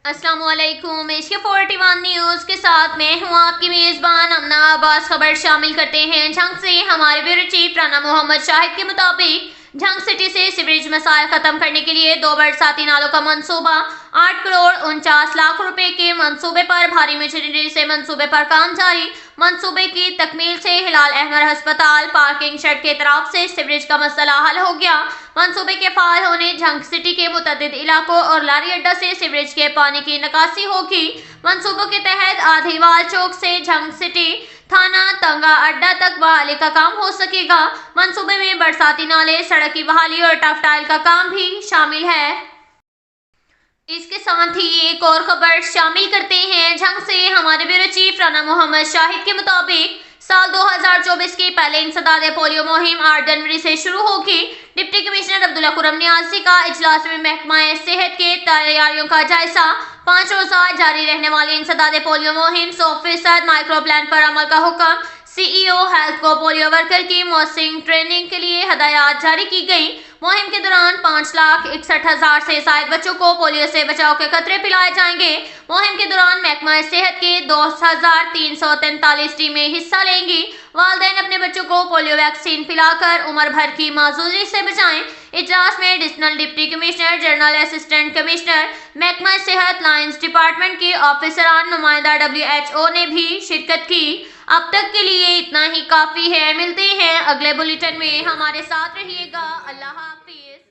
अस्सलाम वालेकुम। Asia 41 news के साथ मैं हूँ आपकी मेज़बान अमना अब्बास। खबर शामिल करते हैं झंग से। हमारे ब्यूरो चीफ राना मोहम्मद शाहिद के मुताबिक झंग सिटी से सीवरेज मसाइल खत्म करने के लिए 2 बरसाती नालों का मंसूबा 8 करोड़ 49 लाख रुपए के मंसूबे पर भारी मशीनरी से मंसूबे पर काम जारी। मंसूबे की तकमील से हिलाल अहमद अस्पताल पार्किंग शेड के तरफ से सीवरेज का मसला हल हो गया। मंसूबे के फाल होने झंग सिटी के मुतअद्दिद इलाकों और लारी अड्डा से सीवरेज के पानी की निकासी होगी। मंसूबों के तहत आधीवाल चौक से झंग सिटी थाना तंगा अड्डा तक बहाली का काम हो सकेगा। मंसूबे में बरसाती नाले, सड़क की बहाली और टफ टाइल का काम भी शामिल है। इसके साथ ही एक और खबर शामिल करते हैं झंग से। हमारे ब्यूरो चीफ राना मोहम्मद शाहिद के मुताबिक साल 2024 की पहले इंसदाद पोलियो मुहिम 8 जनवरी से शुरू होगी। डिप्टी कमिश्नर अब्दुल्ला खुरम नियाज़ी का इजलास में महकमा सेहत के तैयारियों का जायजा। 5 रोज़ा जारी रहने वाली इंसदाद पोलियो मुहिम 100% माइक्रो प्लान पर अमल का हुक्म। सीईओ हेल्थ को पोलियो वर्कर की मौसिंग ट्रेनिंग के लिए हदायत जारी की गई। मुहिम के दौरान 5,61,000 से ज्यादा बच्चों को पोलियो से बचाव के कतरे पिलाए जाएंगे। मुहिम के दौरान महकमा सेहत के 2,343 टीमें हिस्सा लेंगी। वालिदैन अपने बच्चों को पोलियो वैक्सीन पिलाकर उम्र भर की माजूरी से बचाएं। इजलास में additional deputy commissioner, general assistant commissioner, महकमा सेहत, लाइंस डिपार्टमेंट के ऑफिसरान, नुमाइंदा WHO ने भी शिरकत की। अब तक के लिए इतना ही काफी है। मिलते हैं अगले बुलेटिन में, हमारे साथ रहिएगा। अल्लाह हाफिज।